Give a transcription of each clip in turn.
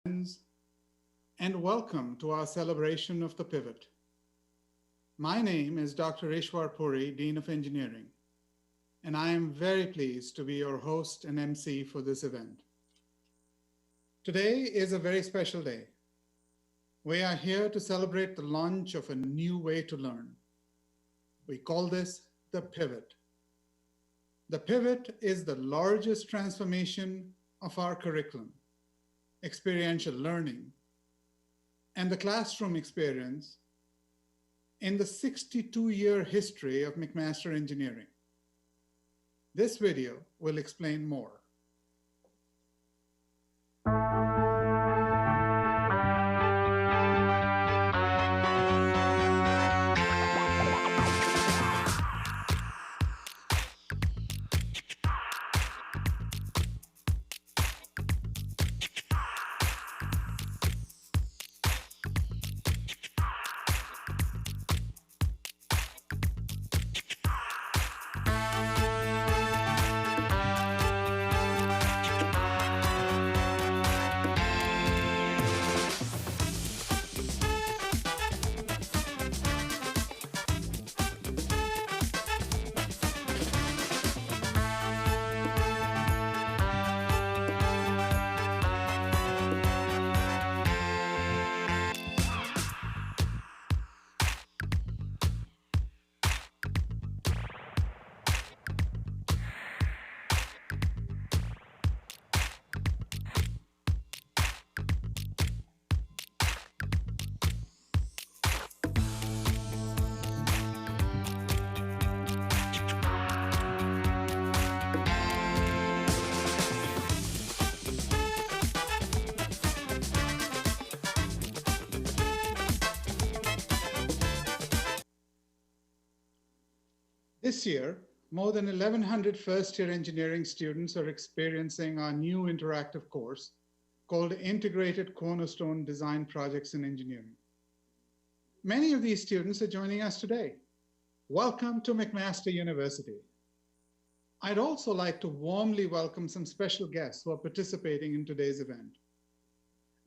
friends, and welcome to our celebration of the pivot. My name is Dr. Ishwar Puri, Dean of Engineering, and I am very pleased to be your host and MC for this event. Today is a very special day. We are here to celebrate the launch of a new way to learn. We call this the pivot. The pivot is the largest transformation of our curriculum, experiential learning, and the classroom experience in the 62-year history of McMaster Engineering. This video will explain more. This year, more than 1,100 first-year engineering students are experiencing our new interactive course called Integrated Cornerstone Design Projects in Engineering. Many of these students are joining us today. Welcome to McMaster University. I'd also like to warmly welcome some special guests who are participating in today's event.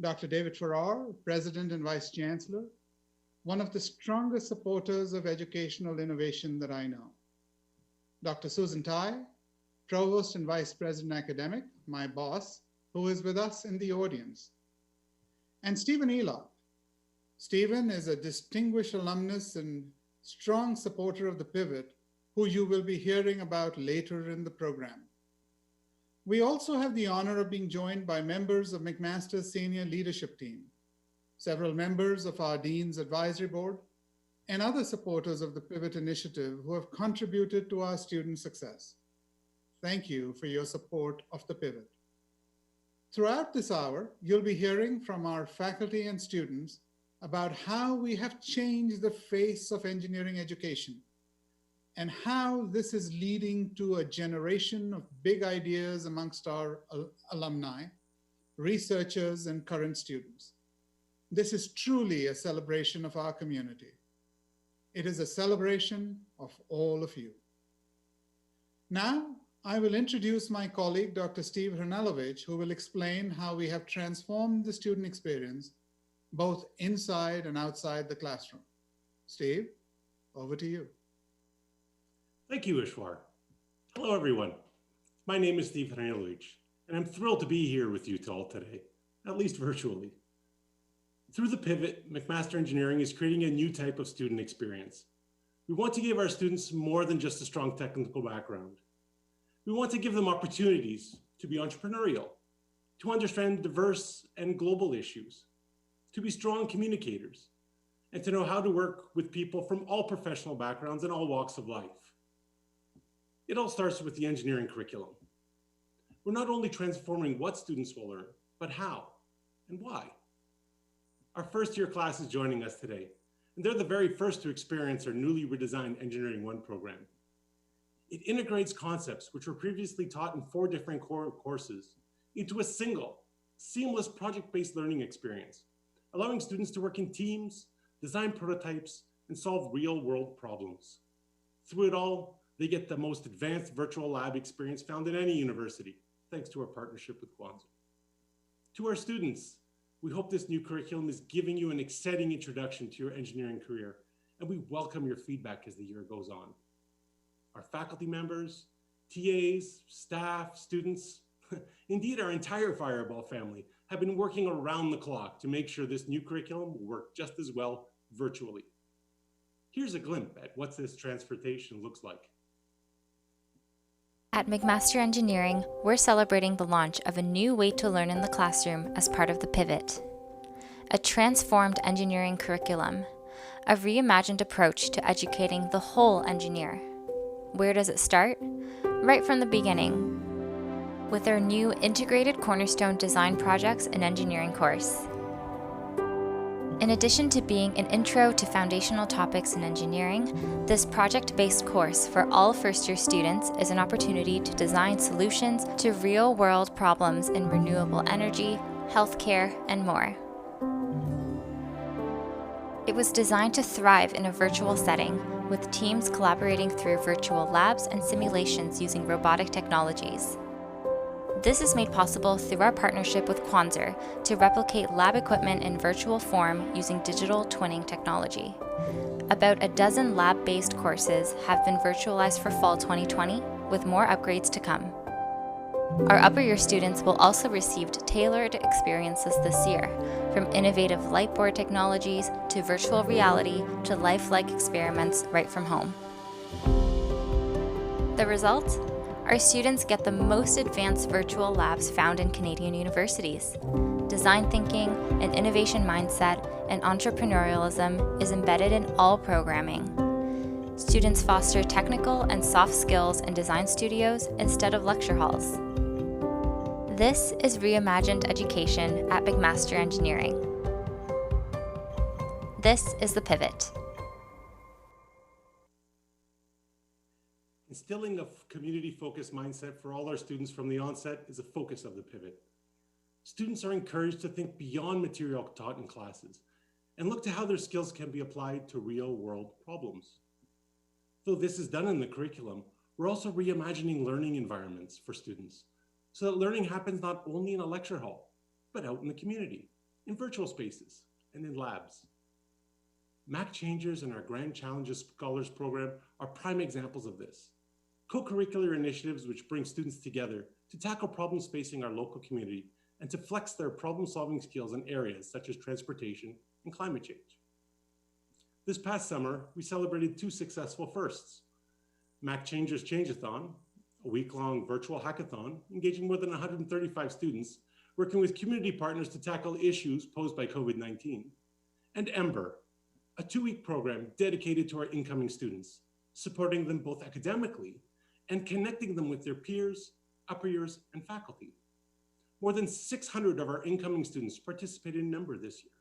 Dr. David Farrar, President and Vice Chancellor, one of the strongest supporters of educational innovation that I know. Dr. Susan Tai, Provost and Vice President Academic, my boss, who is with us in the audience. And Stephen Elop. Stephen is a distinguished alumnus and strong supporter of the pivot, who you will be hearing about later in the program. We also have the honor of being joined by members of McMaster's senior leadership team, several members of our Dean's Advisory Board, and other supporters of the Pivot Initiative who have contributed to our student success. Thank you for your support of the Pivot. Throughout this hour, you'll be hearing from our faculty and students about how we have changed the face of engineering education and how this is leading to a generation of big ideas amongst our alumni, researchers, and current students. This is truly a celebration of our community. It is a celebration of all of you. Now, I will introduce my colleague, Dr. Steve Hranalovich, who will explain how we have transformed the student experience, both inside and outside the classroom. Steve, over to you. Thank you, Ishwar. Hello, everyone. My name is Steve Hranalovich, and I'm thrilled to be here with you all today, at least virtually. Through the pivot, McMaster Engineering is creating a new type of student experience. We want to give our students more than just a strong technical background. We want to give them opportunities to be entrepreneurial, to understand diverse and global issues, to be strong communicators, and to know how to work with people from all professional backgrounds and all walks of life. It all starts with the engineering curriculum. We're not only transforming what students will learn, but how and why. Our first-year class is joining us today, and they're the very first to experience our newly redesigned Engineering 1 program. It integrates concepts which were previously taught in 4 different core courses into a single, seamless project-based learning experience, allowing students to work in teams, design prototypes, and solve real-world problems. Through it all, they get the most advanced virtual lab experience found in any university, thanks to our partnership with Kwanzaa. To our students, We hope this new curriculum is giving you an exciting introduction to your engineering career, and we welcome your feedback as the year goes on. Our faculty members, TAs, staff, students, indeed our entire Fireball family have been working around the clock to make sure this new curriculum will work just as well virtually. Here's a glimpse at what this transportation looks like. At McMaster Engineering, we're celebrating the launch of a new way to learn in the classroom as part of the Pivot. A transformed engineering curriculum, a reimagined approach to educating the whole engineer. Where does it start? Right from the beginning, with our new Integrated Cornerstone Design Projects and Engineering course. In addition to being an intro to foundational topics in engineering, this project-based course for all first-year students is an opportunity to design solutions to real-world problems in renewable energy, healthcare, and more. It was designed to thrive in a virtual setting, with teams collaborating through virtual labs and simulations using robotic technologies. This is made possible through our partnership with Quanser to replicate lab equipment in virtual form using digital twinning technology. About a dozen lab-based courses have been virtualized for fall 2020, with more upgrades to come. Our upper year students will also receive tailored experiences this year, from innovative lightboard technologies to virtual reality to lifelike experiments right from home. The result? Our students get the most advanced virtual labs found in Canadian universities. Design thinking, an innovation mindset, and entrepreneurialism is embedded in all programming. Students foster technical and soft skills in design studios instead of lecture halls. This is reimagined education at McMaster Engineering. This is the Pivot. Instilling a community-focused mindset for all our students from the onset is a focus of the Pivot. Students are encouraged to think beyond material taught in classes and look to how their skills can be applied to real-world problems. Though this is done in the curriculum, we're also reimagining learning environments for students so that learning happens not only in a lecture hall, but out in the community, in virtual spaces, and in labs. Mac Changers and our Grand Challenges Scholars Program are prime examples of this. Co-curricular initiatives which bring students together to tackle problems facing our local community and to flex their problem-solving skills in areas such as transportation and climate change. This past summer, we celebrated two successful firsts. Mac Changers Change-a-thon, a week-long virtual hackathon engaging more than 135 students, working with community partners to tackle issues posed by COVID-19. And Ember, a 2-week program dedicated to our incoming students, supporting them both academically and connecting them with their peers, upper years, and faculty. More than 600 of our incoming students participated in Ember this year.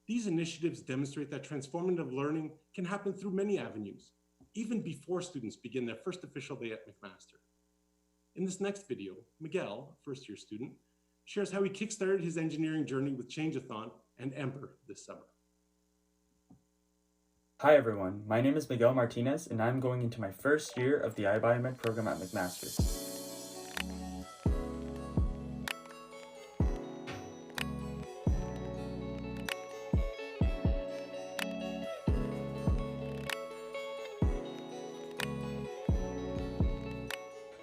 These initiatives demonstrate that transformative learning can happen through many avenues, even before students begin their first official day at McMaster. In this next video, Miguel, a first-year student, shares how he kickstarted his engineering journey with Change-a-thon and Ember this summer. Hi everyone, my name is Miguel Martinez and I'm going into my first year of the iBiomed program at McMaster.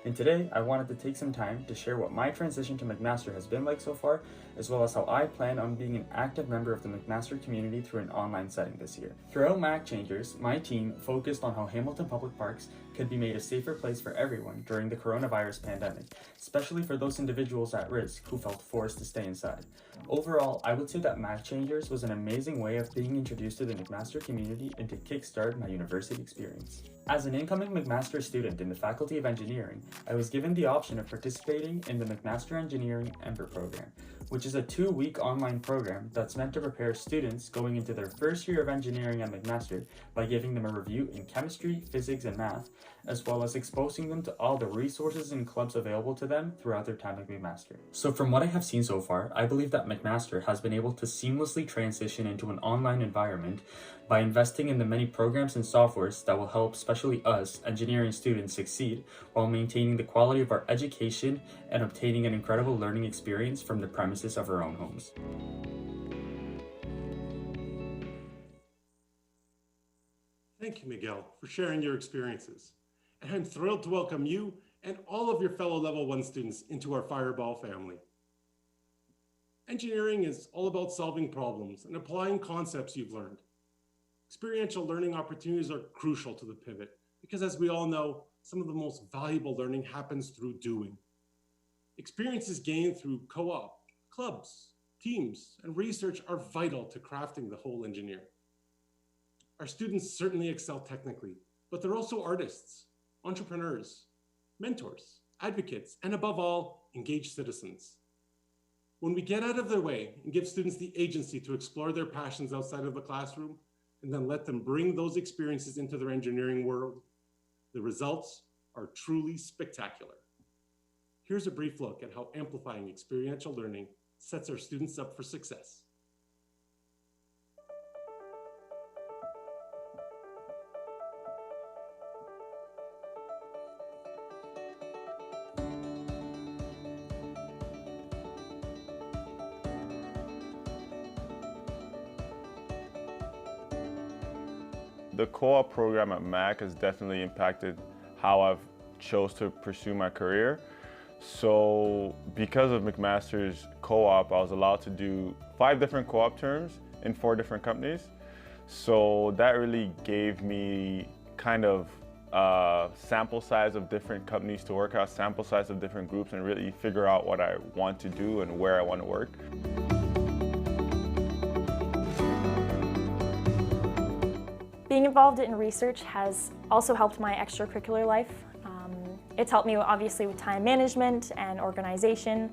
And today, I wanted to take some time to share what my transition to McMaster has been like so far, as well as how I plan on being an active member of the McMaster community through an online setting this year. Throughout Mac Changers, my team focused on how Hamilton Public Parks could be made a safer place for everyone during the coronavirus pandemic, especially for those individuals at risk who felt forced to stay inside. Overall, I would say that Mac Changers was an amazing way of being introduced to the McMaster community and to kickstart my university experience. As an incoming McMaster student in the Faculty of Engineering, I was given the option of participating in the McMaster Engineering Ember program, which is a 2-week online program that's meant to prepare students going into their first year of engineering at McMaster by giving them a review in chemistry, physics, and math, as well as exposing them to all the resources and clubs available to them throughout their time at McMaster. So from what I have seen so far, I believe that McMaster has been able to seamlessly transition into an online environment by investing in the many programs and softwares that will help especially us engineering students succeed while maintaining the quality of our education and obtaining an incredible learning experience from the premises premises of our own homes. Thank you, Miguel, for sharing your experiences. And I'm thrilled to welcome you and all of your fellow Level 1 students into our Fireball family. Engineering is all about solving problems and applying concepts you've learned. Experiential learning opportunities are crucial to the pivot because, as we all know, some of the most valuable learning happens through doing. Experiences gained through co-op, clubs, teams, and research are vital to crafting the whole engineer. Our students certainly excel technically, but they're also artists, entrepreneurs, mentors, advocates, and above all, engaged citizens. When we get out of their way and give students the agency to explore their passions outside of the classroom, and then let them bring those experiences into their engineering world, the results are truly spectacular. Here's a brief look at how amplifying experiential learning sets our students up for success. The co-op program at MAC has definitely impacted how I've chose to pursue my career. So because of McMaster's co-op, I was allowed to do 5 different co-op terms in 4 different companies. So that really gave me kind of a sample size of different companies to work out, sample size of different groups, and really figure out what I want to do and where I want to work. Being involved in research has also helped my extracurricular life. It's helped me obviously with time management and organization,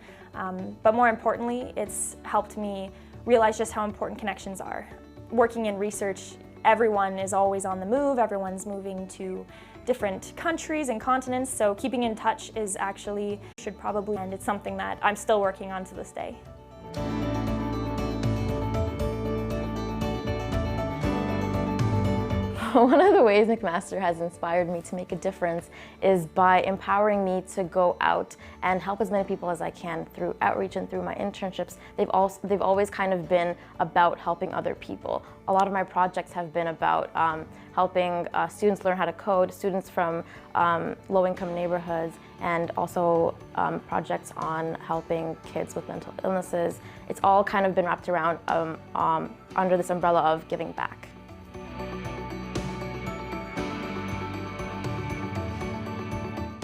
but more importantly, it's helped me realize just how important connections are. Working in research, everyone is always on the move, everyone's moving to different countries and continents, so keeping in touch is actually, and it's something that I'm still working on to this day. One of the ways McMaster has inspired me to make a difference is by empowering me to go out and help as many people as I can through outreach and through my internships. They've always kind of been about helping other people. A lot of my projects have been about helping students learn how to code, students from low-income neighborhoods, and also projects on helping kids with mental illnesses. It's all kind of been wrapped around under this umbrella of giving back.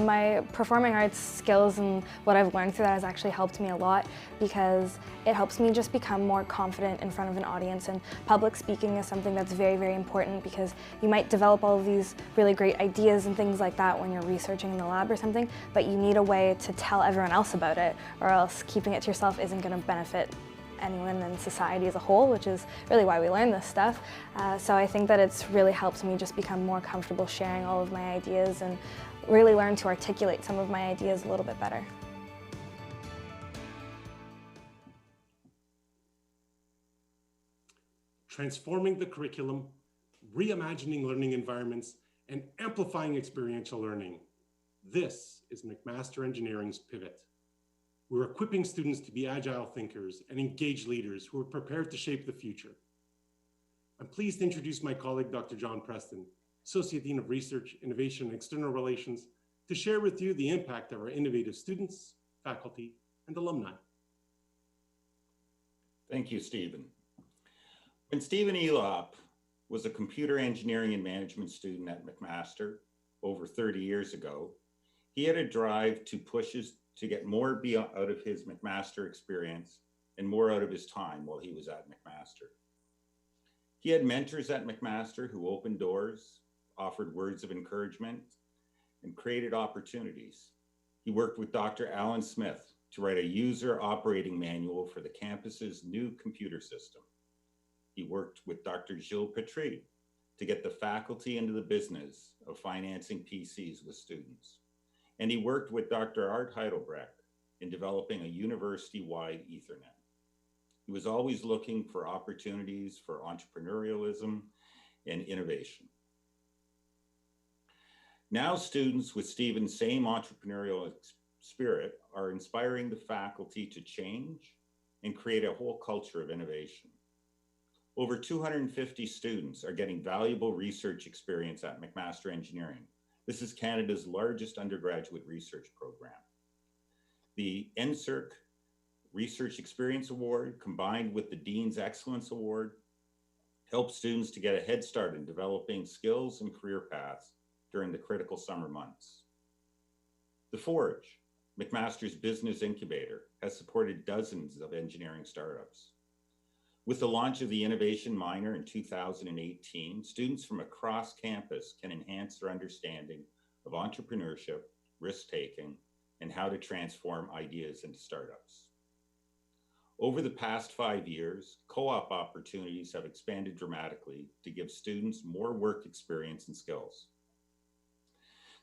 My performing arts skills and what I've learned through that has actually helped me a lot because it helps me just become more confident in front of an audience, and public speaking is something that's very, very important because you might develop all of these really great ideas and things like that when you're researching in the lab or something, but you need a way to tell everyone else about it, or else keeping it to yourself isn't going to benefit anyone in society as a whole, which is really why we learn this stuff. So I think that it's really helped me just become more comfortable sharing all of my ideas and really learn to articulate some of my ideas a little bit better. Transforming the curriculum, reimagining learning environments, and amplifying experiential learning. This is McMaster Engineering's pivot. We're equipping students to be agile thinkers and engaged leaders who are prepared to shape the future. I'm pleased to introduce my colleague, Dr. John Preston, Associate Dean of Research, Innovation, and External Relations, to share with you the impact of our innovative students, faculty, and alumni. Thank you, Stephen. When Stephen Elop was a computer engineering and management student at McMaster over 30 years ago, he had a drive to to get more out of his McMaster experience and more out of his time while he was at McMaster. He had mentors at McMaster who opened doors, offered words of encouragement, and created opportunities. He worked with Dr. Alan Smith to write a user operating manual for the campus's new computer system. He worked with Dr. Gilles Petrie to get the faculty into the business of financing PCs with students. And he worked with Dr. Art Heidelbrecht in developing a university-wide Ethernet. He was always looking for opportunities for entrepreneurialism and innovation. Now students with Stephen's same entrepreneurial spirit are inspiring the faculty to change and create a whole culture of innovation. Over 250 students are getting valuable research experience at McMaster Engineering. This is Canada's largest undergraduate research program. The NSERC Research Experience Award, combined with the Dean's Excellence Award, helps students to get a head start in developing skills and career paths during the critical summer months. The Forge, McMaster's business incubator, has supported dozens of engineering startups. With the launch of the Innovation Minor in 2018, students from across campus can enhance their understanding of entrepreneurship, risk-taking, and how to transform ideas into startups. Over the past 5 years, co-op opportunities have expanded dramatically to give students more work experience and skills.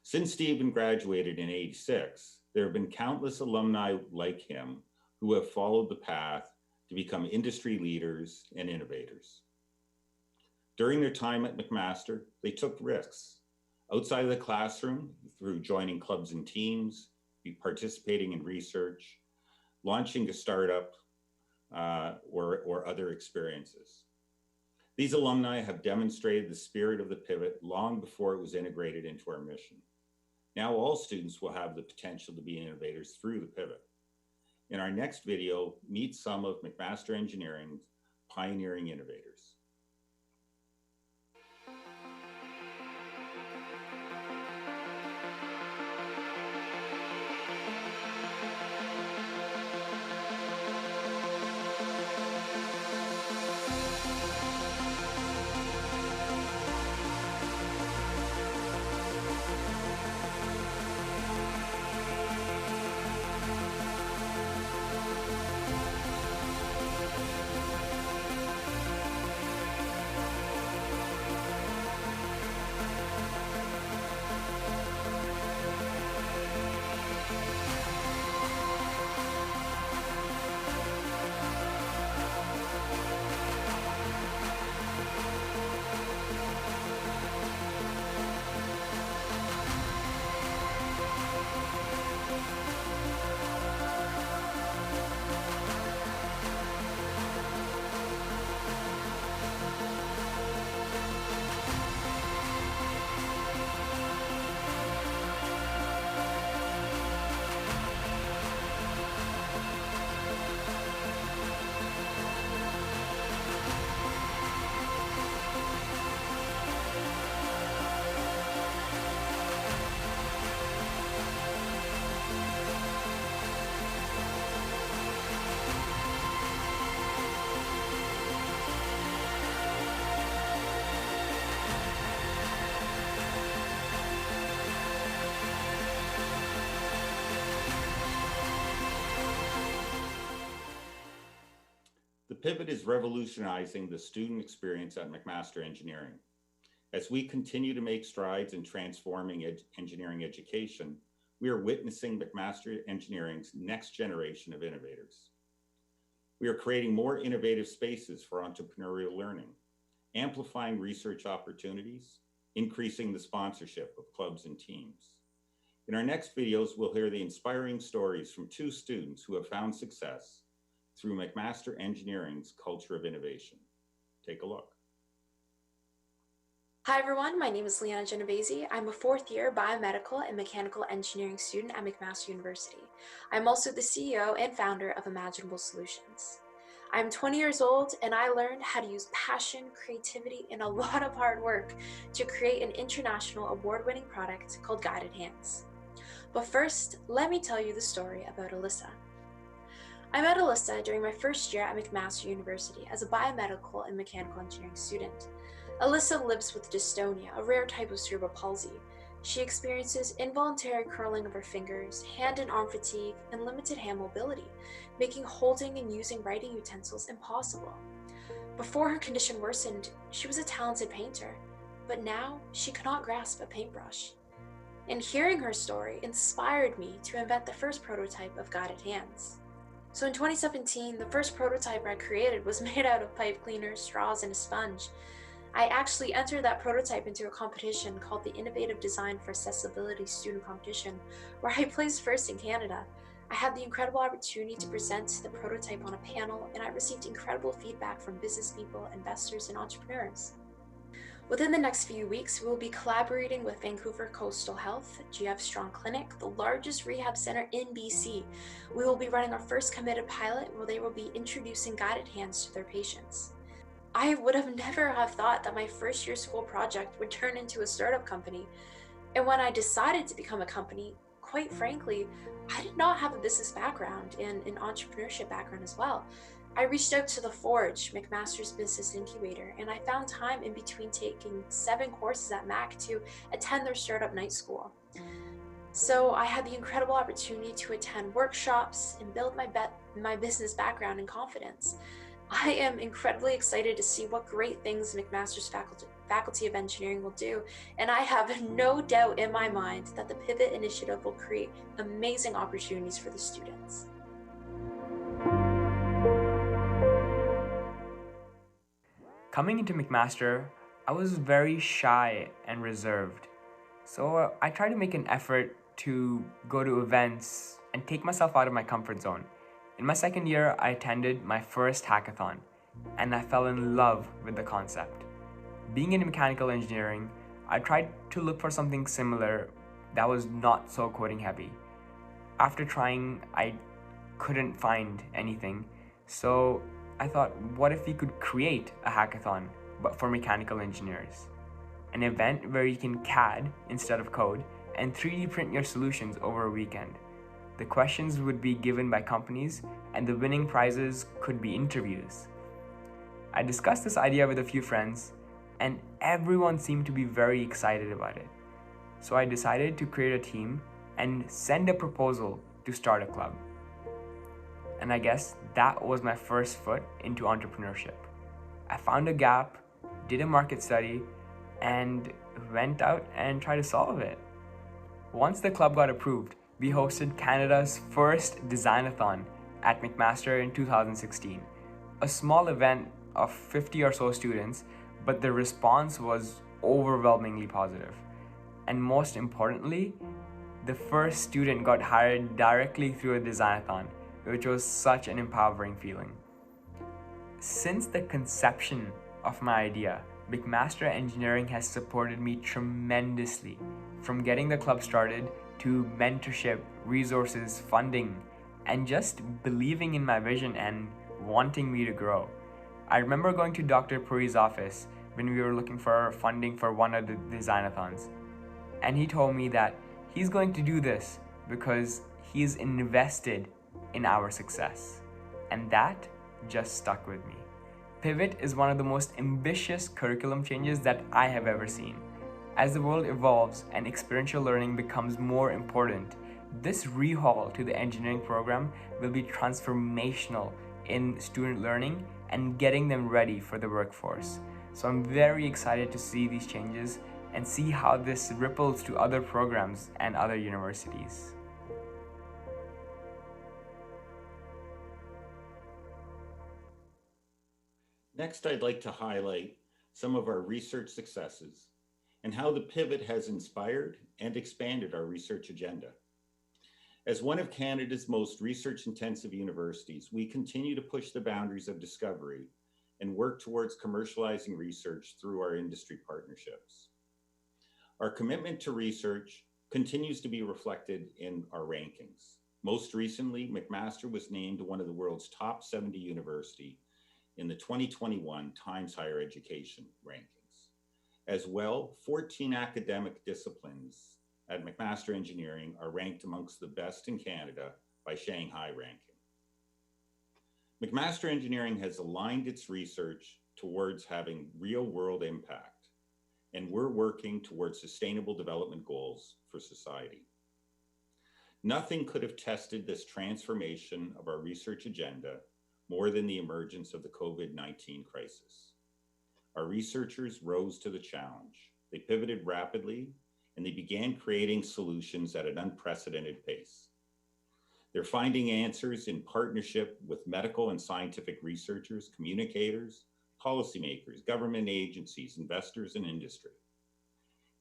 Since Stephen graduated in '86, there have been countless alumni like him who have followed the path to become industry leaders and innovators. During their time at McMaster, they took risks outside of the classroom through joining clubs and teams, participating in research, launching a startup, or other experiences. These alumni have demonstrated the spirit of the pivot long before it was integrated into our mission. Now all students will have the potential to be innovators through the pivot. In our next video, meet some of McMaster Engineering's pioneering innovators. The pivot is revolutionizing the student experience at McMaster Engineering. As we continue to make strides in transforming engineering education, we are witnessing McMaster Engineering's next generation of innovators. We are creating more innovative spaces for entrepreneurial learning, amplifying research opportunities, increasing the sponsorship of clubs and teams. In our next videos, we'll hear the inspiring stories from two students who have found success through McMaster Engineering's culture of innovation. Take a look. Hi everyone, my name is Liana Genovese. I'm a fourth year biomedical and mechanical engineering student at McMaster University. I'm also the CEO and founder of Imaginable Solutions. I'm 20 years old and I learned how to use passion, creativity, and a lot of hard work to create an international award-winning product called Guided Hands. But first, let me tell you the story about Alyssa. I met Alyssa during my first year at McMaster University as a biomedical and mechanical engineering student. Alyssa lives with dystonia, a rare type of cerebral palsy. She experiences involuntary curling of her fingers, hand and arm fatigue, and limited hand mobility, making holding and using writing utensils impossible. Before her condition worsened, she was a talented painter, but now she cannot grasp a paintbrush. And hearing her story inspired me to invent the first prototype of Guided Hands. So in 2017, the first prototype I created was made out of pipe cleaners, straws, and a sponge. I actually entered that prototype into a competition called the Innovative Design for Accessibility Student Competition, where I placed first in Canada. I had the incredible opportunity to present the prototype on a panel, and I received incredible feedback from business people, investors, and entrepreneurs. Within the next few weeks, we will be collaborating with Vancouver Coastal Health, GF Strong Clinic, the largest rehab center in BC. We will be running our first committed pilot where they will be introducing guided hands to their patients. I would have never have thought that my first year school project would turn into a startup company. And when I decided to become a company, quite frankly, I did not have a business background and an entrepreneurship background as well. I reached out to the Forge, McMaster's Business Incubator, and I found time in between taking 7 courses at Mac to attend their startup night school. So I had the incredible opportunity to attend workshops and build my business background and confidence. I am incredibly excited to see what great things McMaster's Faculty of Engineering will do, and I have no doubt in my mind that the Pivot Initiative will create amazing opportunities for the students. Coming into McMaster, I was very shy and reserved. So I tried to make an effort to go to events and take myself out of my comfort zone. In my second year, I attended my first hackathon, and I fell in love with the concept. Being in mechanical engineering, I tried to look for something similar that was not so coding heavy. After trying, I couldn't find anything, so I thought, what if we could create a hackathon, but for mechanical engineers? An event where you can CAD instead of code and 3D print your solutions over a weekend. The questions would be given by companies, and the winning prizes could be interviews. I discussed this idea with a few friends, and everyone seemed to be very excited about it. So I decided to create a team and send a proposal to start a club. And I guess that was my first foot into entrepreneurship. I found a gap, did a market study, and went out and tried to solve it. Once the club got approved, we hosted Canada's first Designathon at McMaster in 2016. A small event of 50 or so students, but the response was overwhelmingly positive. And most importantly, the first student got hired directly through a Designathon, which was such an empowering feeling. Since the conception of my idea, McMaster Engineering has supported me tremendously, from getting the club started to mentorship, resources, funding, and just believing in my vision and wanting me to grow. I remember going to Dr. Puri's office when we were looking for funding for one of the Designathons, and he told me that he's going to do this because he's invested in our success, and that just stuck with me. Pivot is one of the most ambitious curriculum changes that I have ever seen. As the world evolves and experiential learning becomes more important, this rehaul to the engineering program will be transformational in student learning and getting them ready for the workforce. So I'm very excited to see these changes and see how this ripples to other programs and other universities. Next, I'd like to highlight some of our research successes and how the Pivot has inspired and expanded our research agenda. As one of Canada's most research-intensive universities, we continue to push the boundaries of discovery and work towards commercializing research through our industry partnerships. Our commitment to research continues to be reflected in our rankings. Most recently, McMaster was named one of the world's top 70 universities in the 2021 Times Higher Education rankings. As well, 14 academic disciplines at McMaster Engineering are ranked amongst the best in Canada by Shanghai Ranking. McMaster Engineering has aligned its research towards having real-world impact, and we're working towards sustainable development goals for society. Nothing could have tested this transformation of our research agenda more than the emergence of the COVID-19 crisis. Our researchers rose to the challenge. They pivoted rapidly, and they began creating solutions at an unprecedented pace. They're finding answers in partnership with medical and scientific researchers, communicators, policymakers, government agencies, investors, and industry.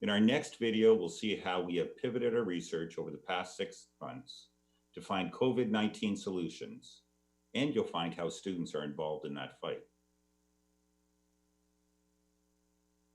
In our next video, we'll see how we have pivoted our research over the past 6 months to find COVID-19 solutions, and you'll find how students are involved in that fight.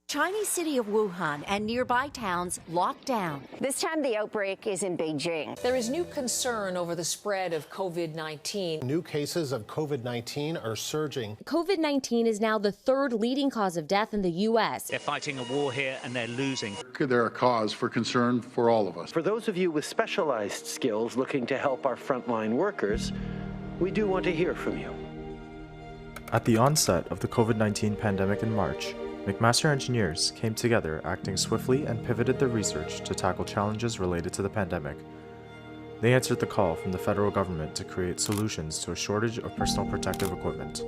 Chinese city of Wuhan and nearby towns locked down. This time the outbreak is in Beijing. There is new concern over the spread of COVID-19. New cases of COVID-19 are surging. COVID-19 is now the third leading cause of death in the U.S. They're fighting a war here and they're losing. They're a cause for concern for all of us. For those of you with specialized skills looking to help our frontline workers, we do want to hear from you. At the onset of the COVID-19 pandemic in March, McMaster engineers came together, acting swiftly, and pivoted their research to tackle challenges related to the pandemic. They answered the call from the federal government to create solutions to a shortage of personal protective equipment.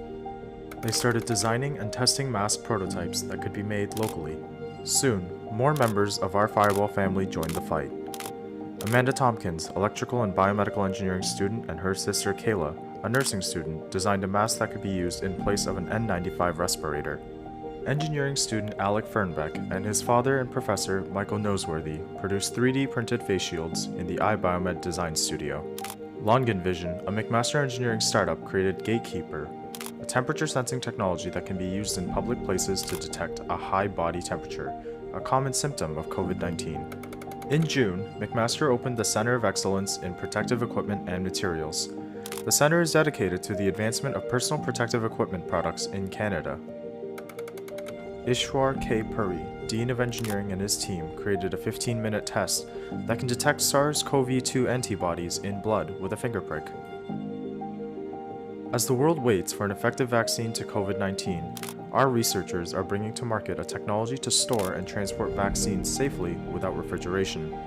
They started designing and testing mask prototypes that could be made locally. Soon, more members of our Firewall family joined the fight. Amanda Tompkins, electrical and biomedical engineering student, and her sister Kayla, a nursing student, designed a mask that could be used in place of an N95 respirator. Engineering student Alec Fernbeck and his father and professor Michael Noseworthy produced 3D printed face shields in the iBiomed design studio. Longan Vision, a McMaster engineering startup, created Gatekeeper, a temperature sensing technology that can be used in public places to detect a high body temperature, a common symptom of COVID-19. In June, McMaster opened the Center of Excellence in Protective Equipment and Materials. The center is dedicated to the advancement of personal protective equipment products in Canada. Ishwar K. Puri, Dean of Engineering, and his team created a 15-minute test that can detect SARS-CoV-2 antibodies in blood with a finger prick. As the world waits for an effective vaccine to COVID-19, our researchers are bringing to market a technology to store and transport vaccines safely without refrigeration.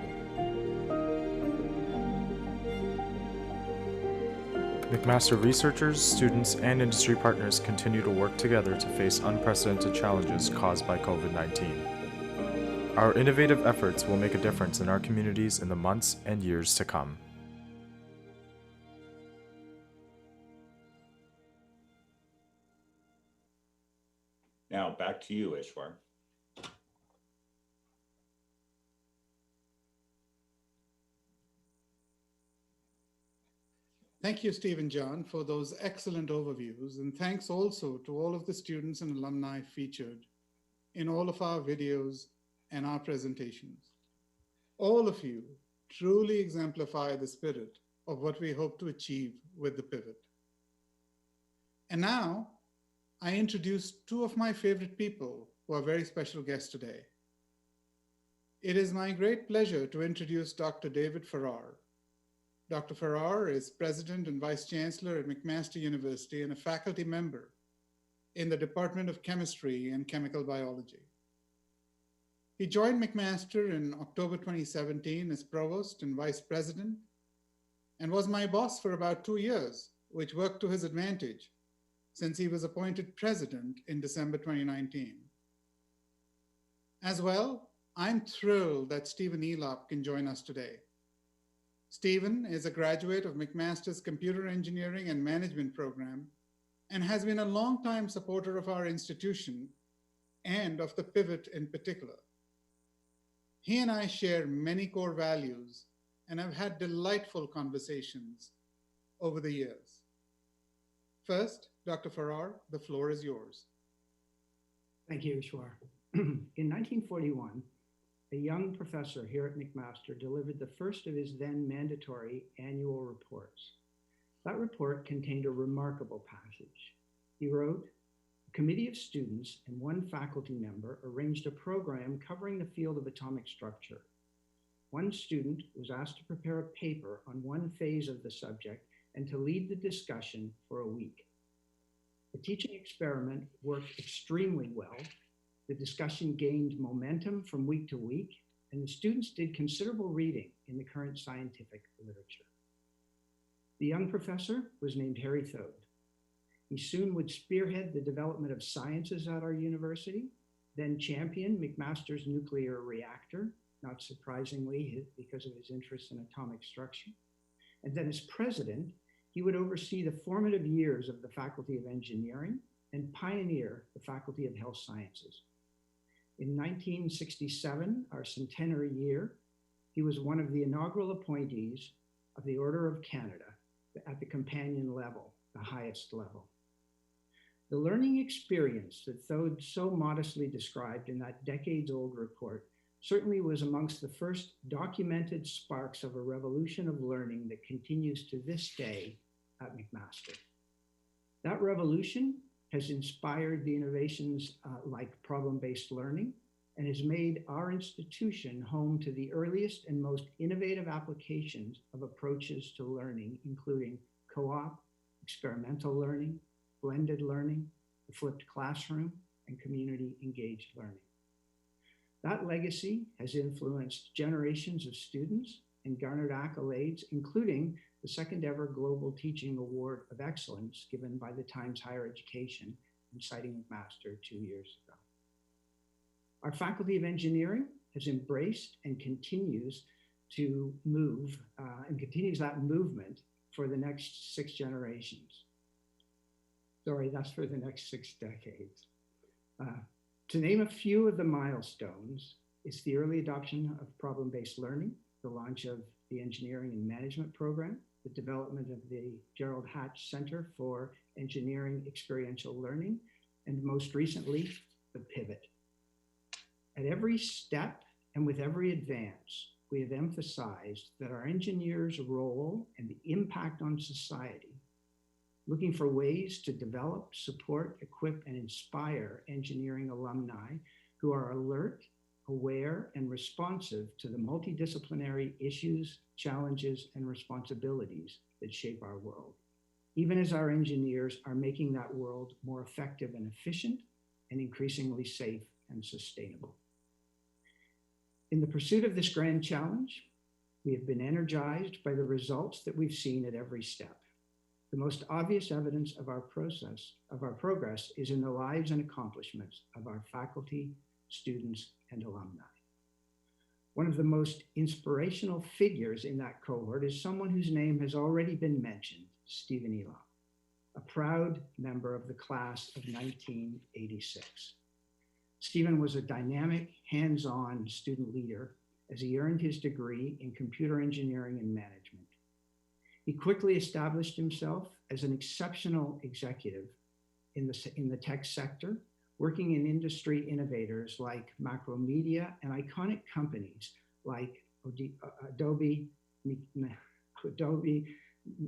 McMaster researchers, students, and industry partners continue to work together to face unprecedented challenges caused by COVID-19. Our innovative efforts will make a difference in our communities in the months and years to come. Now back to you, Ishwar. Thank you, Steve and John, for those excellent overviews, and thanks also to all of the students and alumni featured in all of our videos and our presentations. All of you truly exemplify the spirit of what we hope to achieve with the Pivot. And now, I introduce two of my favorite people who are very special guests today. It is my great pleasure to introduce Dr. David Farrar. Dr. Farrar is President and Vice Chancellor at McMaster University and a faculty member in the Department of Chemistry and Chemical Biology. He joined McMaster in October 2017 as Provost and Vice President and was my boss for about 2 years, which worked to his advantage since he was appointed President in December 2019. As well, I'm thrilled that Stephen Elop can join us today. Stephen is a graduate of McMaster's Computer Engineering and Management program and has been a longtime supporter of our institution and of the Pivot in particular. He and I share many core values and have had delightful conversations over the years. First, Dr. Farrar, the floor is yours. Thank you, Ishwar. In 1941, a young professor here at McMaster delivered the first of his then mandatory annual reports. That report contained a remarkable passage. He wrote, "A committee of students and one faculty member arranged a program covering the field of atomic structure. One student was asked to prepare a paper on one phase of the subject and to lead the discussion for a week. The teaching experiment worked extremely well. The discussion gained momentum from week to week, and the students did considerable reading in the current scientific literature. The young professor was named Harry Thode. He soon would spearhead the development of sciences at our university, then champion McMaster's nuclear reactor, not surprisingly because of his interest in atomic structure. And then as president, he would oversee the formative years of the Faculty of Engineering and pioneer the Faculty of Health Sciences. In 1967, our centenary year, he was one of the inaugural appointees of the Order of Canada at the companion level, the highest level. The learning experience that Thode so modestly described in that decades-old report certainly was amongst the first documented sparks of a revolution of learning that continues to this day at McMaster. That revolution has inspired the innovations like problem-based learning and has made our institution home to the earliest and most innovative applications of approaches to learning, including co-op, experimental learning, blended learning, the flipped classroom, and community-engaged learning. That legacy has influenced generations of students and garnered accolades, including the second ever Global Teaching Award of Excellence given by the Times Higher Education in citing McMaster 2 years ago. Our Faculty of Engineering has embraced and continues to move and continues that movement for the next 6 generations. Sorry, that's for the next 6 decades. To name a few of the milestones, it's the early adoption of problem-based learning, the launch of the Engineering and Management program, the development of the Gerald Hatch Center for Engineering Experiential Learning, and most recently, the Pivot. At every step and with every advance, we have emphasized that our engineers' role and the impact on society, looking for ways to develop, support, equip, and inspire engineering alumni who are alert, aware, and responsive to the multidisciplinary issues, challenges, and responsibilities that shape our world, even as our engineers are making that world more effective and efficient and increasingly safe and sustainable. In the pursuit of this grand challenge, we have been energized by the results that we've seen at every step. The most obvious evidence of our progress is in the lives and accomplishments of our faculty, students, and alumni. One of the most inspirational figures in that cohort is someone whose name has already been mentioned, Stephen Elop, a proud member of the class of 1986. Stephen was a dynamic, hands-on student leader as he earned his degree in computer engineering and management. He quickly established himself as an exceptional executive in the tech sector, working in industry innovators like Macromedia and iconic companies like Adobe,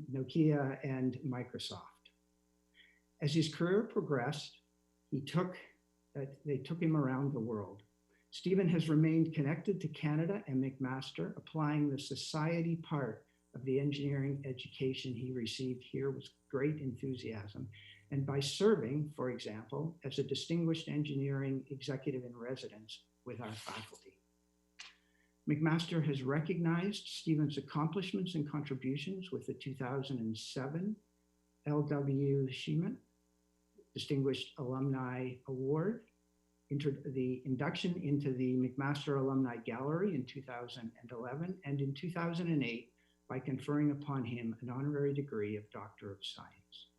Nokia, and Microsoft. As his career progressed, they took him around the world. Stephen has remained connected to Canada and McMaster, applying the society part of the engineering education he received here with great enthusiasm, and by serving, for example, as a distinguished engineering executive in residence with our faculty. McMaster has recognized Stephen's accomplishments and contributions with the 2007 L.W. Schiemann Distinguished Alumni Award, the induction into the McMaster Alumni Gallery in 2011, and in 2008 by conferring upon him an honorary degree of Doctor of Science.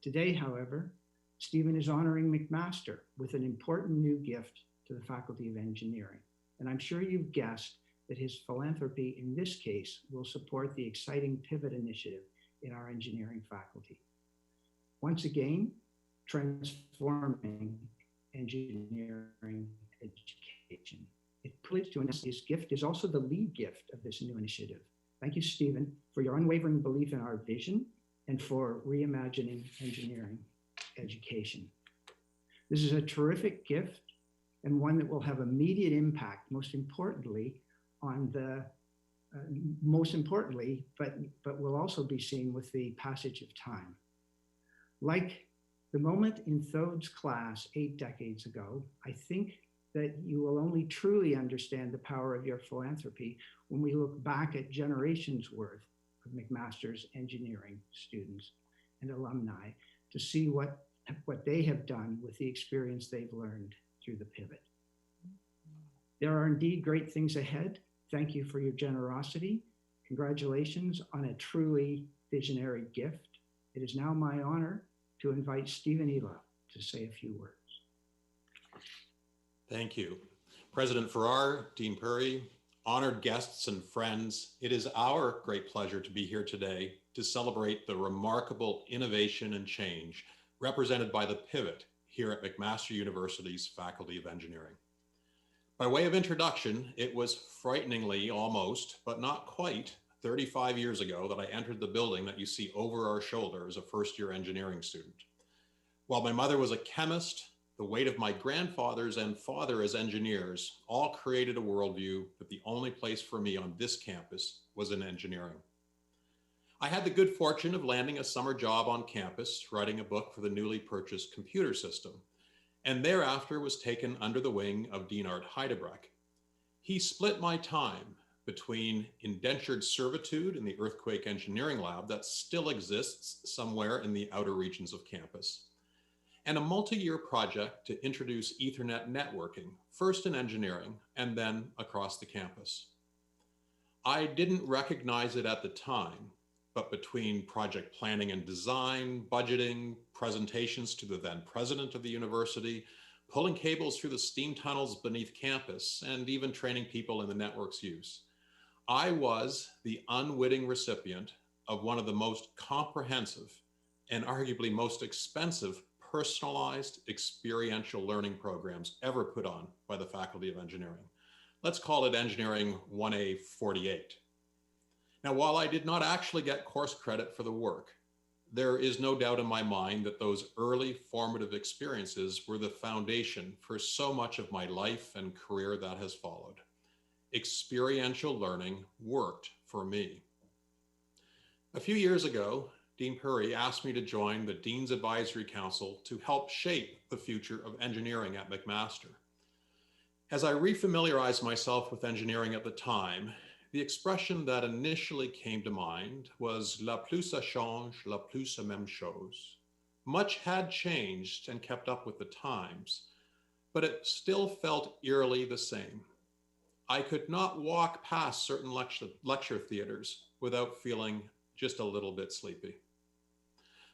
Today, however, Stephen is honoring McMaster with an important new gift to the Faculty of Engineering. And I'm sure you've guessed that his philanthropy in this case will support the exciting Pivot initiative in our engineering faculty. Once again, transforming engineering education. It pleads to announce his gift is also the lead gift of this new initiative. Thank you, Stephen, for your unwavering belief in our vision and for reimagining engineering education. This is a terrific gift and one that will have immediate impact, most importantly, but will also be seen with the passage of time. Like the moment in Thode's class 8 decades ago, I think that you will only truly understand the power of your philanthropy when we look back at generations worth of McMaster's engineering students and alumni to see what they have done with the experience they've learned through the Pivot. There are indeed great things ahead. Thank you for your generosity. Congratulations on a truly visionary gift. It is now my honor to invite Stephen Elop to say a few words. Thank you. President Farrar, Dean Perry, honored guests and friends, it is our great pleasure to be here today to celebrate the remarkable innovation and change represented by the Pivot here at McMaster University's Faculty of Engineering. By way of introduction, it was frighteningly almost, but not quite, 35 years ago that I entered the building that you see over our shoulder as a first-year engineering student. While my mother was a chemist, the weight of my grandfathers and father as engineers all created a worldview that the only place for me on this campus was in engineering. I had the good fortune of landing a summer job on campus, writing a book for the newly purchased computer system, and thereafter was taken under the wing of Dean Art Heidebrecht. He split my time between indentured servitude in the earthquake engineering lab that still exists somewhere in the outer regions of campus, and a multi-year project to introduce Ethernet networking, first in engineering and then across the campus. I didn't recognize it at the time, but between project planning and design, budgeting, presentations to the then president of the university, pulling cables through the steam tunnels beneath campus, and even training people in the network's use, I was the unwitting recipient of one of the most comprehensive and arguably most expensive personalized experiential learning programs ever put on by the Faculty of Engineering. Let's call it Engineering 1A48. Now, while I did not actually get course credit for the work, there is no doubt in my mind that those early formative experiences were the foundation for so much of my life and career that has followed. Experiential learning worked for me. A few years ago, Dean Puri asked me to join the Dean's Advisory Council to help shape the future of engineering at McMaster. As I refamiliarized myself with engineering at the time, the expression that initially came to mind was "La plus ça change, la plus la même chose." Much had changed and kept up with the times, but it still felt eerily the same. I could not walk past certain lecture theaters without feeling just a little bit sleepy.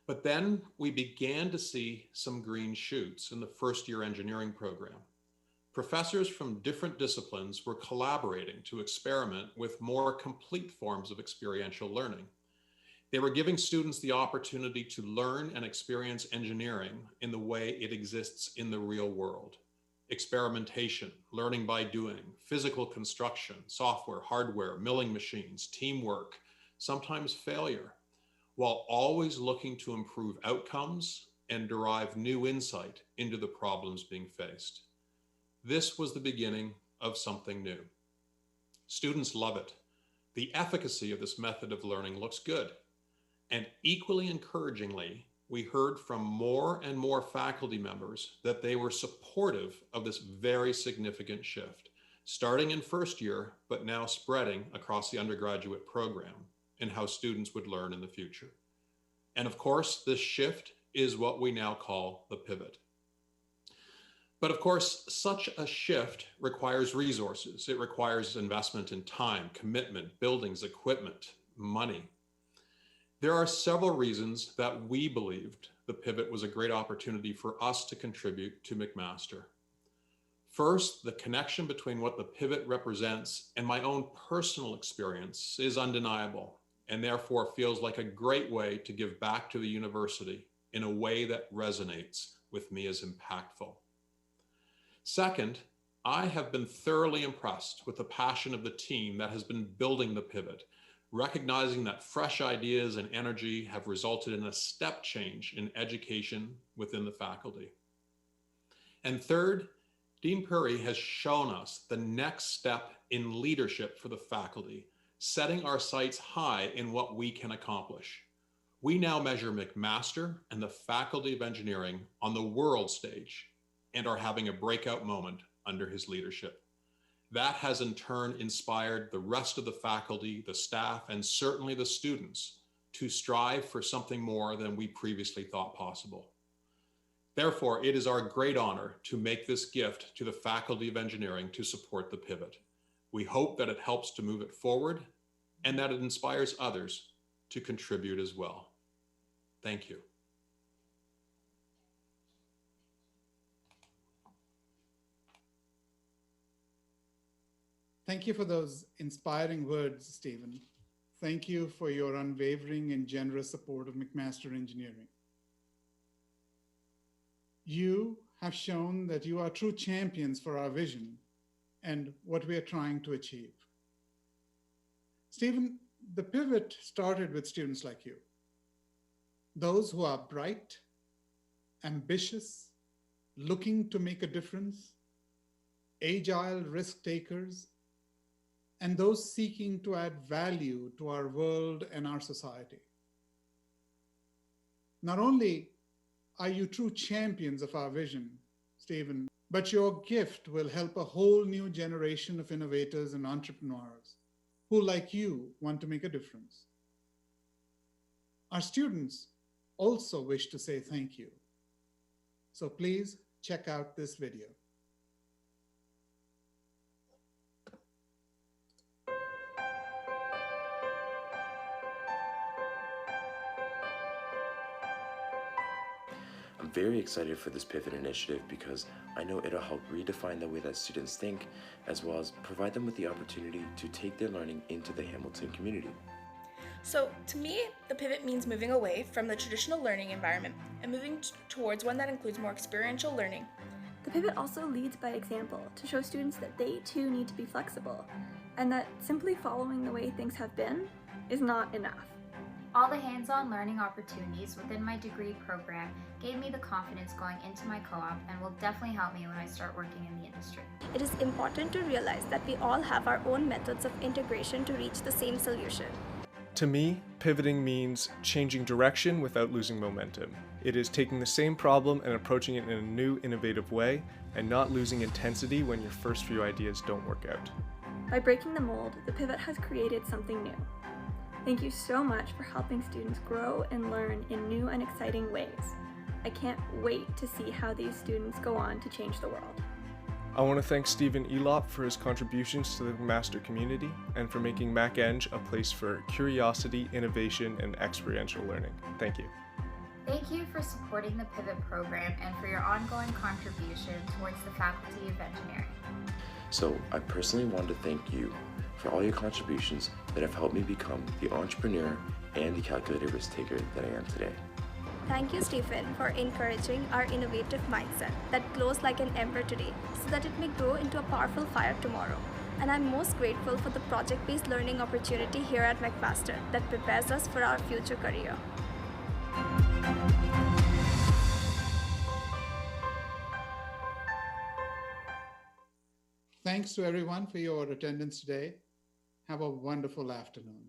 But then we began to see some green shoots in the first-year engineering program. Professors from different disciplines were collaborating to experiment with more complete forms of experiential learning. They were giving students the opportunity to learn and experience engineering in the way it exists in the real world. Experimentation, learning by doing, physical construction, software, hardware, milling machines, teamwork, sometimes failure, while always looking to improve outcomes and derive new insight into the problems being faced. This was the beginning of something new. Students love it. The efficacy of this method of learning looks good. And equally encouragingly, we heard from more and more faculty members that they were supportive of this very significant shift, starting in first year, but now spreading across the undergraduate program and how students would learn in the future. And of course, this shift is what we now call the pivot. But of course, such a shift requires resources. It requires investment in time, commitment, buildings, equipment, money. There are several reasons that we believed the pivot was a great opportunity for us to contribute to McMaster. First, the connection between what the pivot represents and my own personal experience is undeniable, and therefore feels like a great way to give back to the university in a way that resonates with me as impactful. Second, I have been thoroughly impressed with the passion of the team that has been building the pivot, recognizing that fresh ideas and energy have resulted in a step change in education within the faculty. And third, Dean Puri has shown us the next step in leadership for the faculty, setting our sights high in what we can accomplish. We now measure McMaster and the Faculty of Engineering on the world stage and are having a breakout moment under his leadership. That has in turn inspired the rest of the faculty, the staff, and certainly the students to strive for something more than we previously thought possible. Therefore, it is our great honor to make this gift to the Faculty of Engineering to support the pivot. We hope that it helps to move it forward and that it inspires others to contribute as well. Thank you. Thank you for those inspiring words, Stephen. Thank you for your unwavering and generous support of McMaster Engineering. You have shown that you are true champions for our vision and what we are trying to achieve. Stephen, the pivot started with students like you, those who are bright, ambitious, looking to make a difference, agile risk takers, and those seeking to add value to our world and our society. Not only are you true champions of our vision, Stephen, but your gift will help a whole new generation of innovators and entrepreneurs who, like you, want to make a difference. Our students also wish to say thank you. So please check out this video. I'm very excited for this Pivot initiative because I know it'll help redefine the way that students think, as well as provide them with the opportunity to take their learning into the Hamilton community. So to me, the pivot means moving away from the traditional learning environment and moving towards one that includes more experiential learning. The pivot also leads by example to show students that they too need to be flexible and that simply following the way things have been is not enough. All the hands-on learning opportunities within my degree program gave me the confidence going into my co-op and will definitely help me when I start working in the industry. It is important to realize that we all have our own methods of integration to reach the same solution. To me, pivoting means changing direction without losing momentum. It is taking the same problem and approaching it in a new, innovative way, and not losing intensity when your first few ideas don't work out. By breaking the mold, the pivot has created something new. Thank you so much for helping students grow and learn in new and exciting ways. I can't wait to see how these students go on to change the world. I want to thank Stephen Elop for his contributions to the McMaster community and for making MacEng a place for curiosity, innovation, and experiential learning. Thank you. Thank you for supporting the Pivot program and for your ongoing contribution towards the Faculty of Engineering. So I personally want to thank you for all your contributions that have helped me become the entrepreneur and the calculated risk taker that I am today. Thank you, Stephen, for encouraging our innovative mindset that glows like an ember today so that it may grow into a powerful fire tomorrow. And I'm most grateful for the project-based learning opportunity here at McMaster that prepares us for our future career. Thanks to everyone for your attendance today. Have a wonderful afternoon.